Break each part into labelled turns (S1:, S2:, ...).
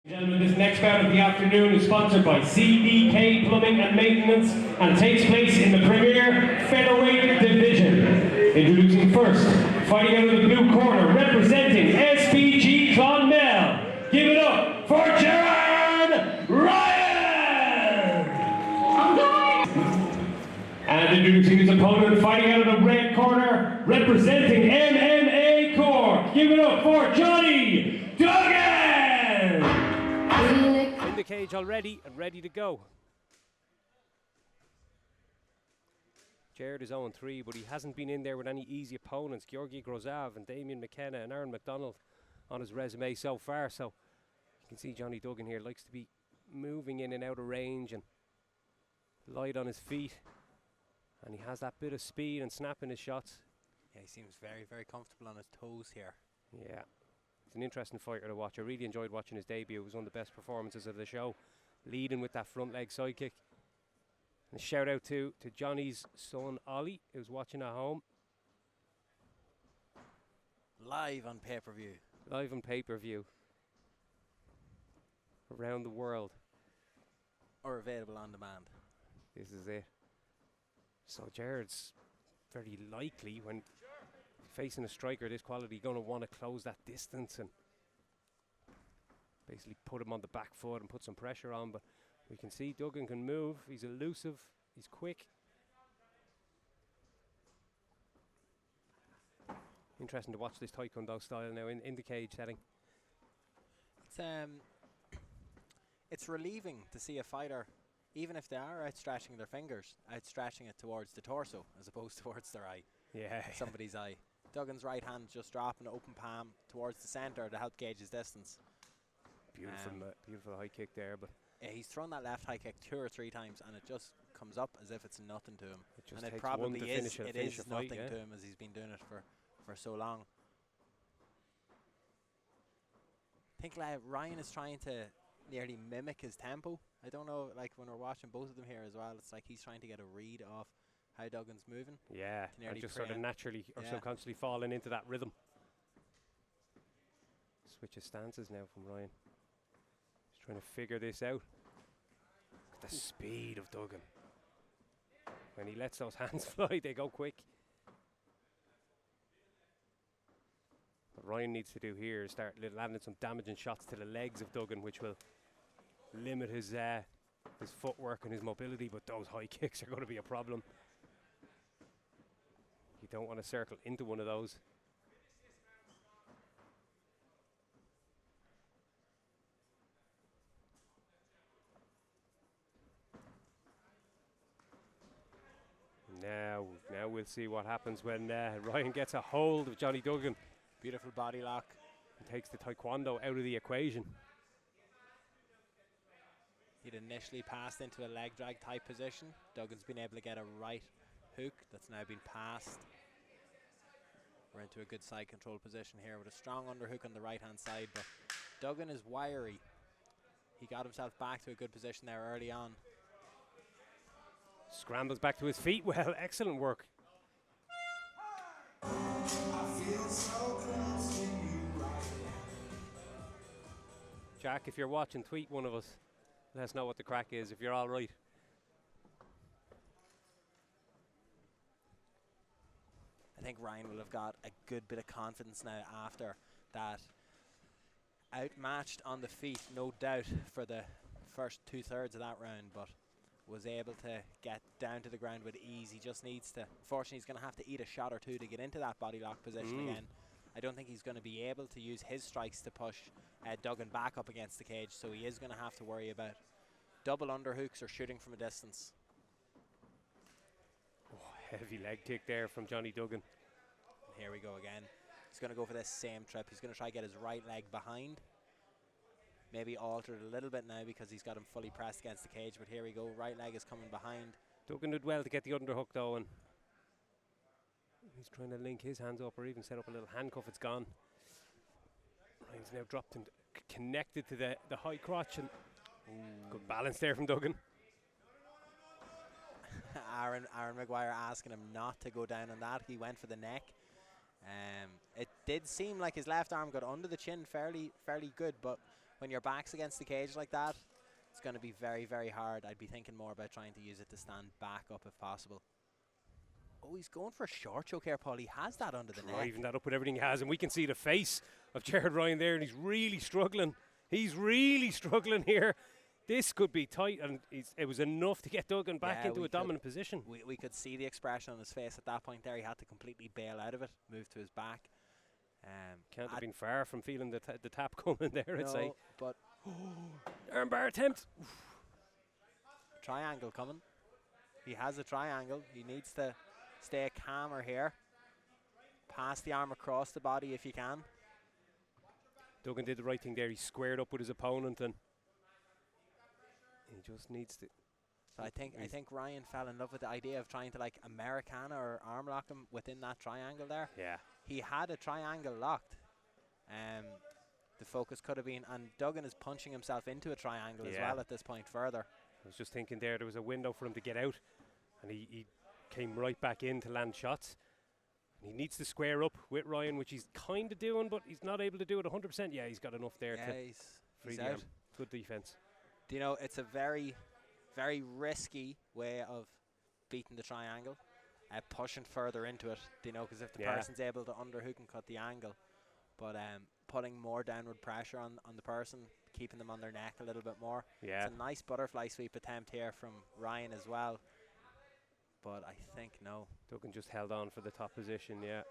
S1: Gentlemen, this next bout of the afternoon is sponsored by CDK Plumbing and Maintenance and takes place in the premier Featherweight division. Introducing first, fighting out of the blue corner, representing SPG Clonmel. Give it up for Gerard Ryan! And introducing his opponent, fighting out of the red corner, representing MMA Cork. Give it up for Jonny Duggan!
S2: In the cage already and ready to go. Gerard is 0-3, but he hasn't been in there with any easy opponents. Georgi Grozav and Damien McKenna and Aaron McDonald on his resume so far. So you can see Jonny Duggan here likes to be moving in and out of range and light on his feet. And he has that bit of speed and snap in his shots.
S3: Yeah, he seems very, very comfortable on his toes here.
S2: Yeah. He's an interesting fighter to watch. I really enjoyed watching his debut. It was one of the best performances of the show, leading with that front leg side kick. And a shout out to Johnny's son Ollie, who's watching at home.
S3: Live on pay-per-view.
S2: Live on pay-per-view. Around the world.
S3: Or available on demand.
S2: This is it. So Gerard's very likely, when facing a striker this quality, going to want to close that distance and basically put him on the back foot and put some pressure on. But we can see Duggan can move. He's elusive. He's quick. Interesting to watch this Taekwondo style now in the cage setting.
S3: It's relieving to see a fighter, even if they are outstretching their fingers, outstretching it towards the torso as opposed towards their eye.
S2: Yeah.
S3: Somebody's eye. Duggan's right hand just dropping open palm towards the centre to help gauge his distance.
S2: Beautiful, beautiful high kick there. But
S3: yeah, he's thrown that left high kick 2 or 3 times and it just comes up as if it's nothing to him.
S2: It just
S3: and it
S2: takes
S3: probably
S2: one to
S3: is.
S2: finish
S3: It is
S2: fight,
S3: nothing
S2: yeah.
S3: to him as he's been doing it for so long. I think Ryan is trying to nearly mimic his tempo. I don't know, like when we're watching both of them here as well, it's like he's trying to get a read off how Duggan's moving.
S2: yeah, and just sort of naturally or subconsciously falling into that rhythm. Switch of stances now from Ryan. He's trying to figure this out. Look at the speed of Duggan. When he lets those hands fly, they go quick. What Ryan needs to do here is start landing some damaging shots to the legs of Duggan, which will limit his footwork and his mobility, but those high kicks are going to be a problem. You don't want to circle into one of those. Now we'll see what happens when Ryan gets a hold of Jonny Duggan.
S3: Beautiful body lock.
S2: And takes the Taekwondo out of the equation.
S3: He'd initially passed into a leg drag type position. Duggan's been able to get a right hook that's now been passed. We're into a good side control position here with a strong underhook on the right hand side, but Duggan is wiry. He got himself back to a good position there early on.
S2: Scrambles back to his feet. Well, excellent work. Jack, if you're watching, tweet one of us. Let us know what the crack is, if you're all right.
S3: I think Ryan will have got a good bit of confidence now after that. Outmatched on the feet, no doubt, for the first 2/3 of that round, but was able to get down to the ground with ease. He just needs to, unfortunately, he's going to have to eat a shot or two to get into that body lock position again. I don't think he's going to be able to use his strikes to push Duggan back up against the cage, so he is going to have to worry about double underhooks or shooting from a distance.
S2: Oh, heavy leg kick there from Jonny Duggan.
S3: And here we go again. He's going to go for this same trip. He's going to try to get his right leg behind. Maybe altered a little bit now because he's got him fully pressed against the cage, but here we go. Right leg is coming behind.
S2: Duggan did well to get the underhook though, and he's trying to link his hands up or even set up a little handcuff. It's gone. Ryan's now dropped and connected to the high crotch, and good balance there from Duggan.
S3: Aaron Maguire asking him not to go down on that. He went for the neck. It did seem like his left arm got under the chin fairly good, but when your back's against the cage like that, it's going to be very, very hard. I'd be thinking more about trying to use it to stand back up if possible. Oh, he's going for a short choke here, Paul. He has that under the neck.
S2: Driving that up with everything he has, and we can see the face of Gerard Ryan there, and he's really struggling. He's really struggling here. This could be tight, and it was enough to get Duggan back into a dominant position.
S3: We could see the expression on his face at that point there. He had to completely bail out of it, move to his back.
S2: Can't have been far from feeling the tap coming there, I'd say.
S3: But
S2: armbar attempt.
S3: Triangle coming. He has a triangle. He needs to stay calmer here. Pass the arm across the body if you can.
S2: Duggan did the right thing there. He squared up with his opponent, and he just needs to.
S3: So I think Ryan fell in love with the idea of trying to like Americana or arm lock him within that triangle there.
S2: Yeah.
S3: He had a triangle locked. The focus could have been, and Duggan is punching himself into a triangle as well at this point further.
S2: I was just thinking there was a window for him to get out, and he came right back in to land shots. And he needs to square up with Ryan, which he's kind of doing, but he's not able to do it 100%. Yeah, he's got enough there to free the arm. Good defense.
S3: Do you know, it's a very, very risky way of beating the triangle, pushing further into it, do you know, because if the person's able to underhook and cut the angle, but putting more downward pressure on the person, keeping them on their neck a little bit more.
S2: Yeah.
S3: It's a nice butterfly sweep attempt here from Ryan as well, but I think no.
S2: Duggan just held on for the top position, yeah.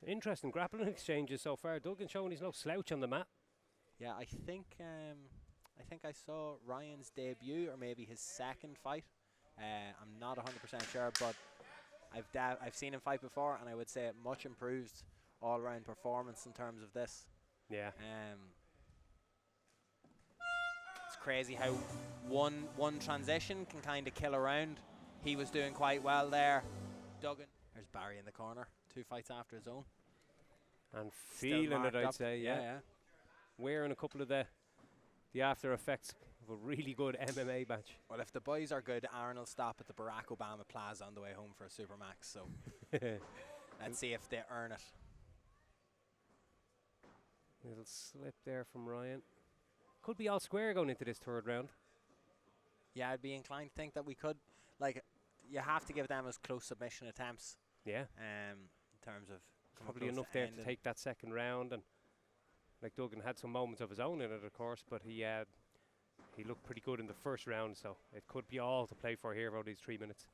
S2: Interesting grappling exchanges so far. Duggan showing he's no slouch on the mat.
S3: Yeah, I think I saw Ryan's debut, or maybe his second fight. I'm not 100% sure, but I've seen him fight before, and I would say much improved all-round performance in terms of this.
S2: Yeah.
S3: It's crazy how one transition can kind of kill a round. He was doing quite well there. Duggan. There's Barry in the corner. 2 fights after his own.
S2: And feeling it, I'd say, yeah. Wearing a couple of the after effects of a really good MMA match.
S3: Well, if the boys are good, Aaron will stop at the Barack Obama Plaza on the way home for a Supermax. So let's see if they earn it.
S2: Little slip there from Ryan. Could be all square going into this third round.
S3: Yeah, I'd be inclined to think that we could. Like, you have to give them as close submission attempts.
S2: Yeah.
S3: In terms of
S2: probably enough there to take that second round, and like Duggan had some moments of his own in it, of course, but he looked pretty good in the first round, so it could be all to play for here about these 3 minutes.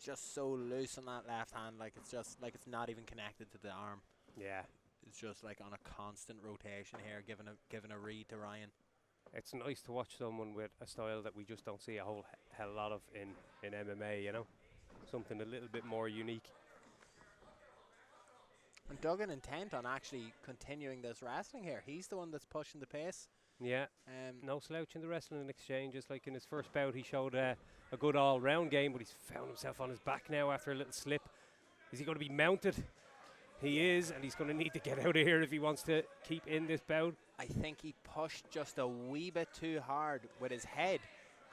S3: Just so loose on that left hand, like it's just like it's not even connected to the arm.
S2: Yeah.
S3: It's just like on a constant rotation here, giving a read to Ryan.
S2: It's nice to watch someone with a style that we just don't see a whole hell lot of in MMA, you know? Something a little bit more unique.
S3: And Duggan intent on actually continuing this wrestling here. He's the one that's pushing the pace.
S2: Yeah, no slouch in the wrestling and exchanges. Like in his first bout, he showed a good all-round game, but he's found himself on his back now after a little slip. Is he going to be mounted? He is, and he's going to need to get out of here if he wants to keep in this bout.
S3: I think he pushed just a wee bit too hard with his head,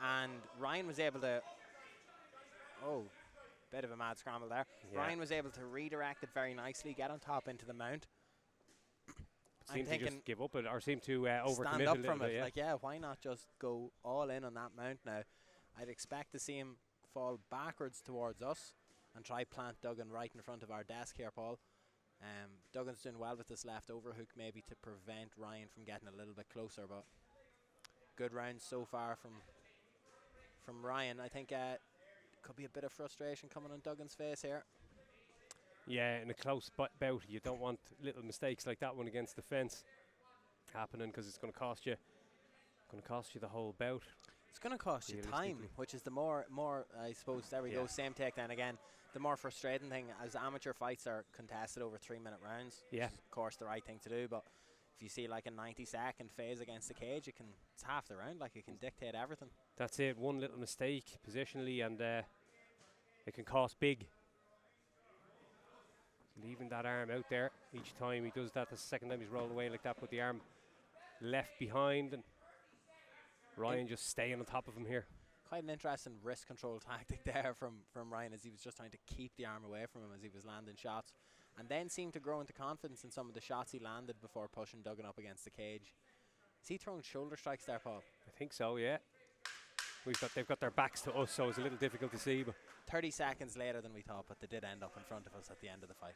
S3: and Ryan was able to... Oh, bit of a mad scramble there. Yeah. Ryan was able to redirect it very nicely, get on top into the mount.
S2: Seemed to just give up it, or seem to overcommit
S3: stand up
S2: a
S3: from
S2: bit,
S3: it.
S2: yeah.
S3: Like, yeah, why not just go all in on that mount now? I'd expect to see him fall backwards towards us and try plant Duggan right in front of our desk here, Paul. Duggan's doing well with this left overhook, maybe to prevent Ryan from getting a little bit closer, but good rounds so far from Ryan. I think could be a bit of frustration coming on Duggan's face here.
S2: Yeah, in a close bout, you don't want little mistakes like that one against the fence happening, because it's going to cost you the whole bout.
S3: It's going to cost you time, which is the more I suppose, there we go, same takedown again. The more frustrating thing, as amateur fights are contested over 3-minute rounds, which is of course the right thing to do, but if you see like a 90-second phase against the cage, it's half the round, like it can dictate everything.
S2: That's it, one little mistake positionally, and it can cost big. Leaving that arm out there each time he does that. The second time he's rolled away like that, put the arm left behind, and Ryan just staying on top of him here.
S3: Quite an interesting wrist control tactic there from Ryan, as he was just trying to keep the arm away from him as he was landing shots. and then seemed to grow into confidence in some of the shots he landed before pushing Duggan up against the cage. Is he throwing shoulder strikes there, Paul?
S2: I think so, yeah. They've got their backs to us, so it's a little difficult to see. But
S3: 30 seconds later than we thought, but they did end up in front of us at the end of the fight.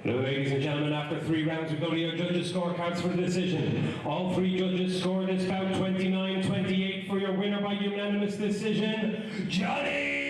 S1: Ladies and gentlemen, after 3 rounds, we've got your judges' scorecards for the decision. All 3 judges scored this bout 29-28 for your winner by unanimous decision, Jonny